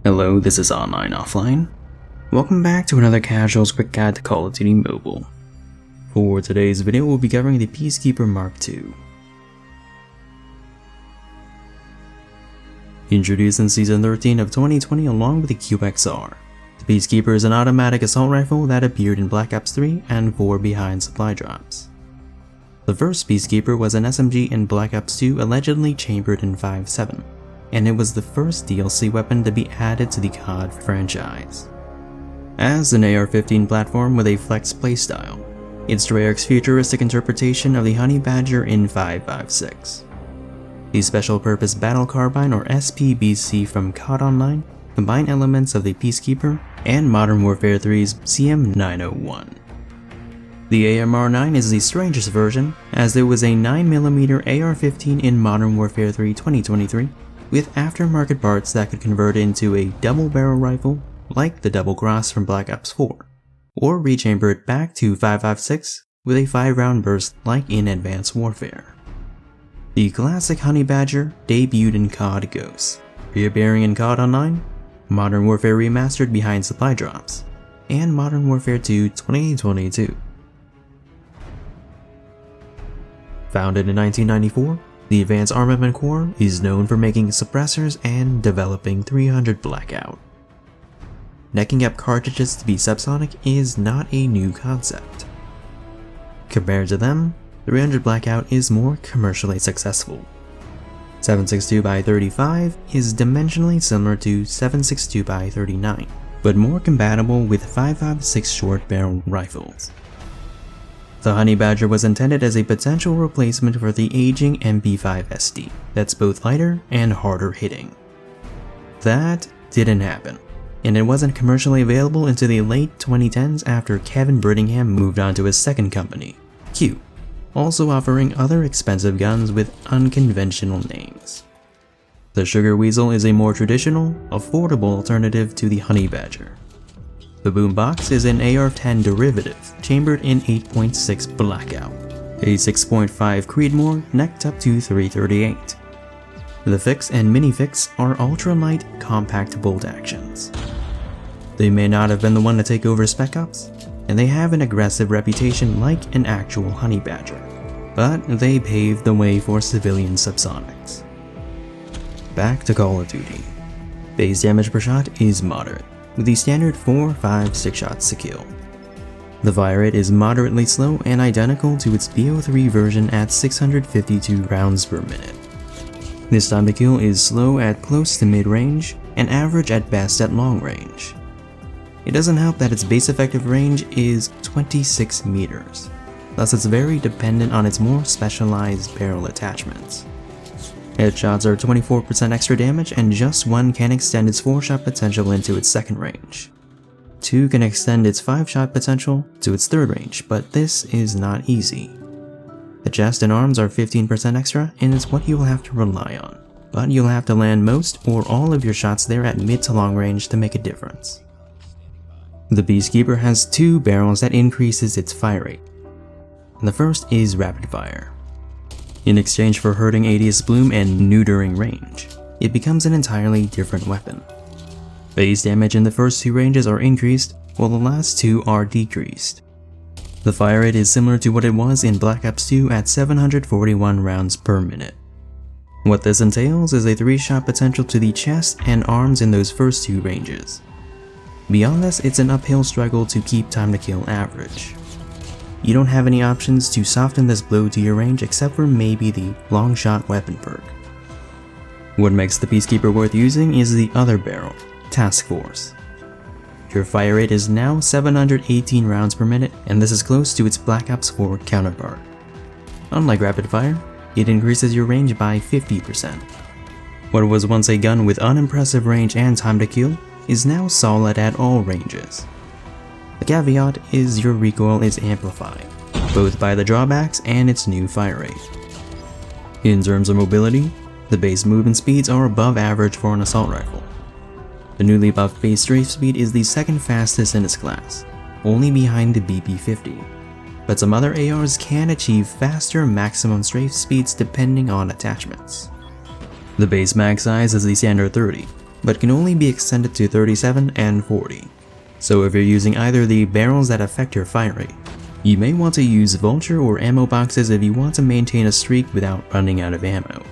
Hello, this is AnlineOffline. Welcome back to another casuals quick guide to Call of Duty Mobile. For today's video, we'll be covering the Peacekeeper MK2. Introduced in Season 13 of 2020 along with the QXR, the Peacekeeper is an automatic assault rifle that appeared in Black Ops 3 and 4 behind supply drops. The first Peacekeeper was an SMG in Black Ops 2 allegedly chambered in 5.7. And it was the first DLC weapon to be added to the COD franchise. As an AR-15 platform with a flex playstyle, it's Treyarch's futuristic interpretation of the Honey Badger in 5.56. The Special Purpose Battle Carbine or SPBC from COD Online combine elements of the Peacekeeper and Modern Warfare 3's CM901. The AMR-9 is the strangest version, as there was a 9mm AR-15 in Modern Warfare 3 2023, with aftermarket parts that could convert into a double-barrel rifle like the Double Cross from Black Ops 4, or rechamber it back to 5.56 with a 5-round burst like in Advanced Warfare. The classic Honey Badger debuted in COD Ghosts, reappearing in COD Online, Modern Warfare Remastered behind supply drops, and Modern Warfare 2 2022. Founded in 1994, the Advanced Armament Corps is known for making suppressors and developing 300 Blackout. Necking up cartridges to be subsonic is not a new concept. Compared to them, 300 Blackout is more commercially successful. 7.62x35 is dimensionally similar to 7.62x39, but more compatible with 5.56 short barrel rifles. The Honey Badger was intended as a potential replacement for the aging MP5 SD that's both lighter and harder hitting. That didn't happen, and it wasn't commercially available until the late 2010s after Kevin Brittingham moved on to his second company, Q, also offering other expensive guns with unconventional names. The Sugar Weasel is a more traditional, affordable alternative to the Honey Badger. The Boombox is an AR-10 derivative, chambered in 8.6 Blackout, a 6.5 Creedmoor necked up to 338. The Fix and Mini-Fix are ultra-light, compact bolt actions. They may not have been the one to take over Spec Ops, and they have an aggressive reputation like an actual Honey Badger, but they paved the way for civilian subsonics. Back to Call of Duty. Base damage per shot is moderate, with the standard 4, 5, 6 shots to kill. The fire rate is moderately slow and identical to its BO3 version at 652 rounds per minute. This time to kill is slow at close to mid-range and average at best at long range. It doesn't help that its base effective range is 26 meters, thus it's very dependent on its more specialized barrel attachments. Headshots are 24% extra damage, and just one can extend its 4-shot potential into its second range. 2 can extend its 5-shot potential to its third range, but this is not easy. The chest and arms are 15% extra, and it's what you will have to rely on, but you'll have to land most or all of your shots there at mid to long range to make a difference. The Peacekeeper has 2 barrels that increases its fire rate. The first is rapid fire. In exchange for hurting ADS bloom and neutering range, it becomes an entirely different weapon. Base damage in the first 2 ranges are increased, while the last 2 are decreased. The fire rate is similar to what it was in Black Ops 2 at 741 rounds per minute. What this entails is a 3-shot potential to the chest and arms in those first 2 ranges. Beyond this, it's an uphill struggle to keep time to kill average. You don't have any options to soften this blow to your range except for maybe the long shot weapon perk. What makes the Peacekeeper worth using is the other barrel, Taskforce. Your fire rate is now 718 rounds per minute, and this is close to its Black Ops 4 counterpart. Unlike rapid fire, it increases your range by 50%. What was once a gun with unimpressive range and time to kill is now solid at all ranges. The caveat is your recoil is amplified, both by the drawbacks and its new fire rate. In terms of mobility, the base movement speeds are above average for an assault rifle. The newly buffed base strafe speed is the second fastest in its class, only behind the BP-50, but some other ARs can achieve faster maximum strafe speeds depending on attachments. The base mag size is the standard 30, but can only be extended to 37 and 40. So if you're using either the barrels that affect your fire rate, you may want to use vulture or ammo boxes if you want to maintain a streak without running out of ammo.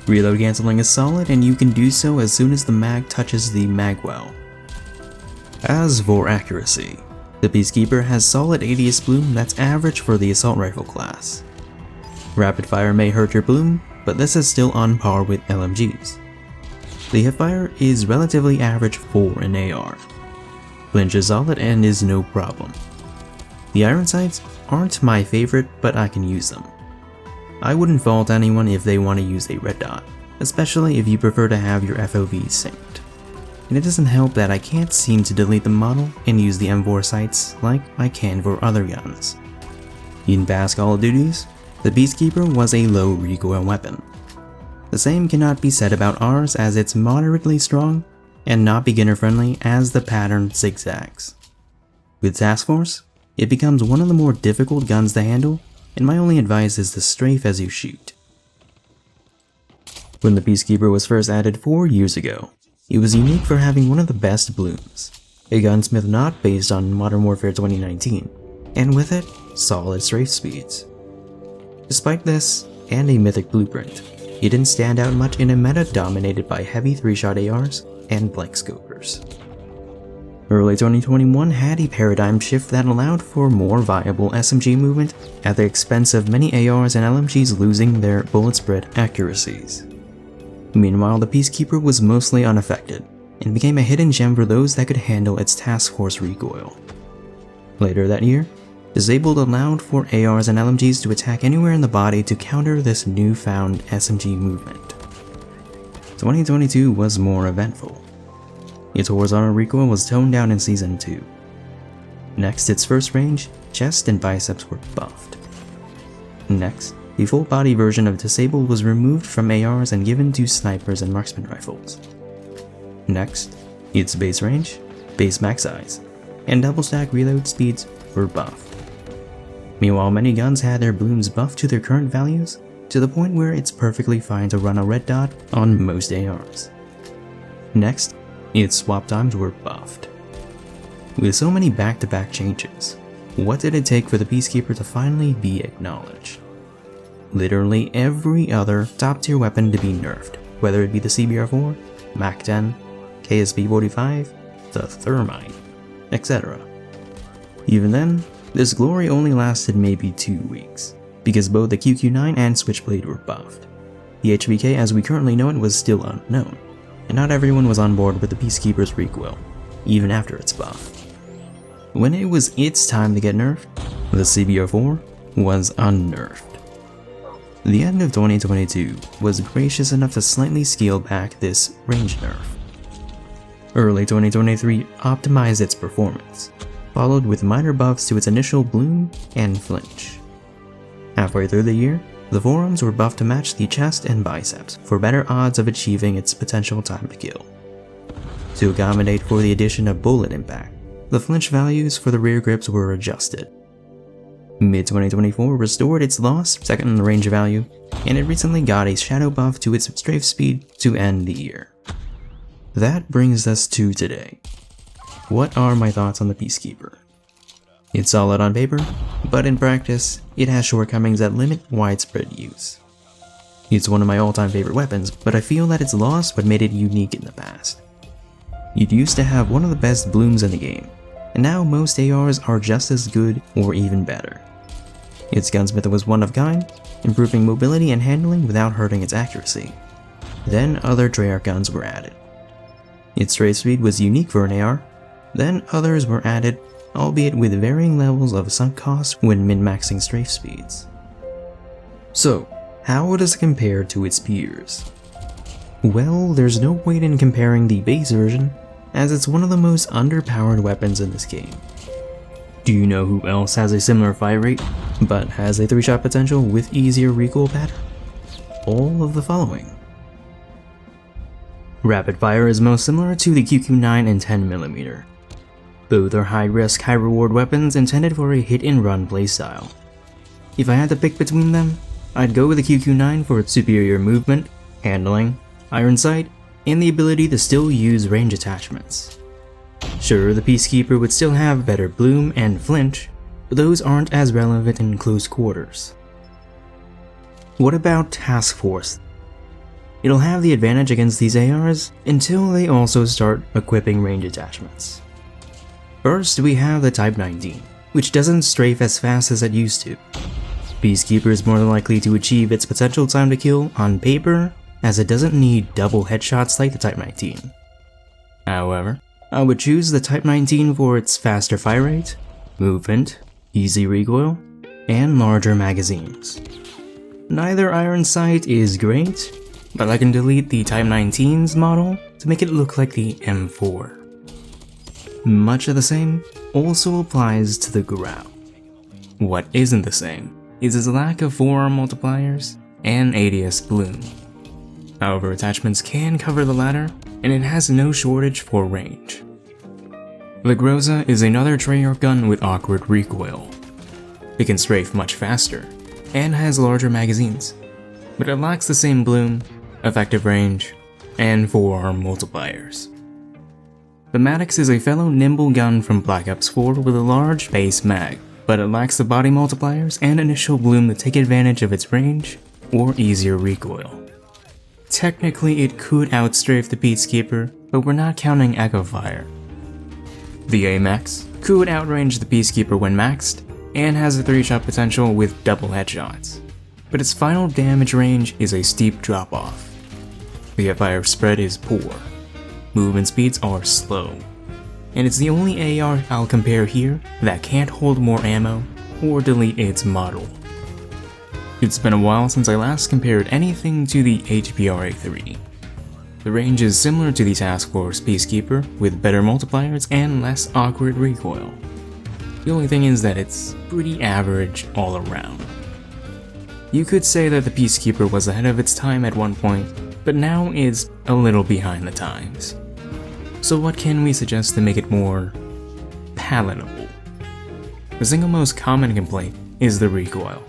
Reload cancelling is solid, and you can do so as soon as the mag touches the mag well. As for accuracy, the Peacekeeper has solid ADS bloom that's average for the assault rifle class. Rapid fire may hurt your bloom, but this is still on par with LMGs. The hipfire is relatively average for an AR. Flinch is solid and is no problem. The iron sights aren't my favorite, but I can use them. I wouldn't fault anyone if they want to use a red dot, especially if you prefer to have your FOV synced. And it doesn't help that I can't seem to delete the model and use the M4 sights like I can for other guns. In past Call of Duties, the Peacekeeper was a low recoil weapon. The same cannot be said about ours, as it's moderately strong and not beginner friendly as the pattern zigzags. With Taskforce, it becomes one of the more difficult guns to handle, and my only advice is to strafe as you shoot. When the Peacekeeper was first added 4 years ago, it was unique for having one of the best blooms, a Gunsmith not based on Modern Warfare 2019, and with it, solid strafe speeds. Despite this, and a mythic blueprint, it didn't stand out much in a meta dominated by heavy 3-shot ARs and blank scopers. Early 2021 had a paradigm shift that allowed for more viable SMG movement at the expense of many ARs and LMGs losing their bullet spread accuracies. Meanwhile, the Peacekeeper was mostly unaffected and became a hidden gem for those that could handle its Taskforce recoil. Later that year, Disabled allowed for ARs and LMGs to attack anywhere in the body to counter this newfound SMG movement. 2022 was more eventful. Its horizontal recoil was toned down in Season 2. Next, its first range, chest, and biceps were buffed. Next, the full body version of Disabled was removed from ARs and given to snipers and marksman rifles. Next, its base range, base max size, and double stack reload speeds were buffed. Meanwhile, many guns had their blooms buffed to their current values, to the point where it's perfectly fine to run a red dot on most ARs. Next, its swap times were buffed. With so many back-to-back changes, what did it take for the Peacekeeper to finally be acknowledged? Literally every other top-tier weapon to be nerfed, whether it be the CBR4, MAC-10, KSP-45, the Thermite, etc. Even then, this glory only lasted maybe 2 weeks, because both the QQ9 and Switchblade were buffed. The HVK as we currently know it was still unknown, and not everyone was on board with the Peacekeeper's recoil, even after its buff. When it was its time to get nerfed, the CBR4 was unnerfed. The end of 2022 was gracious enough to slightly scale back this range nerf. Early 2023 optimized its performance, followed with minor buffs to its initial bloom and flinch. Halfway through the year, the forearms were buffed to match the chest and biceps for better odds of achieving its potential time to kill. To accommodate for the addition of bullet impact, the flinch values for the rear grips were adjusted. Mid-2024 restored its lost second in the range value, and it recently got a shadow buff to its strafe speed to end the year. That brings us to today. What are my thoughts on the Peacekeeper? It's solid on paper, but in practice, it has shortcomings that limit widespread use. It's one of my all-time favorite weapons, but I feel that it's lost what made it unique in the past. It used to have one of the best blooms in the game, and now most ARs are just as good or even better. Its Gunsmith was one of a kind, improving mobility and handling without hurting its accuracy. Then other Treyarch guns were added. Its strafe speed was unique for an AR, then others were added, albeit with varying levels of sunk cost when min-maxing strafe speeds. So, how does it compare to its peers? Well, there's no point in comparing the base version, as it's one of the most underpowered weapons in this game. Do you know who else has a similar fire rate, but has a 3-shot potential with easier recoil pattern? All of the following. Rapid fire is most similar to the QQ9 and 10mm. Both are high-risk, high-reward weapons intended for a hit-and-run playstyle. If I had to pick between them, I'd go with the QQ9 for its superior movement, handling, iron sight, and the ability to still use range attachments. Sure, the Peacekeeper would still have better bloom and flinch, but those aren't as relevant in close quarters. What about Taskforce? It'll have the advantage against these ARs until they also start equipping range attachments. First, we have the Type 19, which doesn't strafe as fast as it used to. Peacekeeper is more likely to achieve its potential time to kill on paper, as it doesn't need double headshots like the Type 19. However, I would choose the Type 19 for its faster fire rate, movement, easy recoil, and larger magazines. Neither iron sight is great, but I can delete the Type 19's model to make it look like the M4. Much of the same also applies to the Grau. What isn't the same is its lack of forearm multipliers and ADS bloom. However, attachments can cover the latter, and it has no shortage for range. The Groza is another Treyarch gun with awkward recoil. It can strafe much faster, and has larger magazines, but it lacks the same bloom, effective range, and forearm multipliers. The Maddox is a fellow nimble gun from Black Ops 4 with a large base mag, but it lacks the body multipliers and initial bloom to take advantage of its range or easier recoil. Technically, it could outstrafe the Peacekeeper, but we're not counting echo fire. The AMAX could outrange the Peacekeeper when maxed, and has a 3-shot potential with double headshots, but its final damage range is a steep drop-off. The fire spread is poor, movement speeds are slow, and it's the only AR I'll compare here that can't hold more ammo or delete its model. It's been a while since I last compared anything to the HPRA3. The range is similar to the Taskforce Peacekeeper with better multipliers and less awkward recoil. The only thing is that it's pretty average all around. You could say that the Peacekeeper was ahead of its time at one point, but now is a little behind the times. So what can we suggest to make it more palatable? The single most common complaint is the recoil.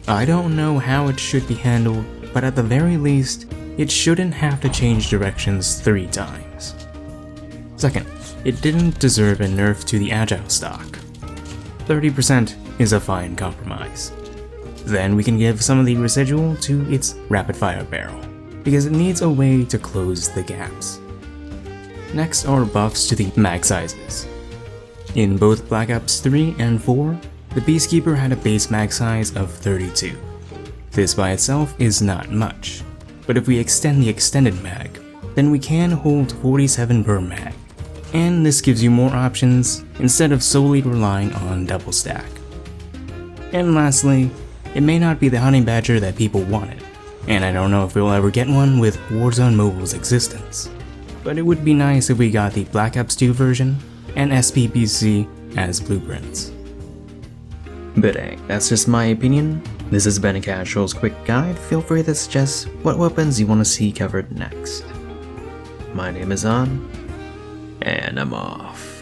I don't know how it should be handled, but at the very least, it shouldn't have to change directions 3 times. Second, it didn't deserve a nerf to the Agile stock. 30% is a fine compromise. Then we can give some of the residual to its rapid-fire barrel, because it needs a way to close the gaps. Next are buffs to the mag sizes. In both Black Ops 3 and 4, the Peacekeeper had a base mag size of 32. This by itself is not much, but if we extend the extended mag, then we can hold 47 per mag, and this gives you more options instead of solely relying on double stack. And lastly, it may not be the Honey Badger that people wanted, and I don't know if we'll ever get one with Warzone Mobile's existence, but it would be nice if we got the Black Ops 2 version and SPPC as blueprints. But hey, that's just my opinion. This has been a Casual's quick guide. Feel free to suggest what weapons you want to see covered next. My name is On, and I'm off.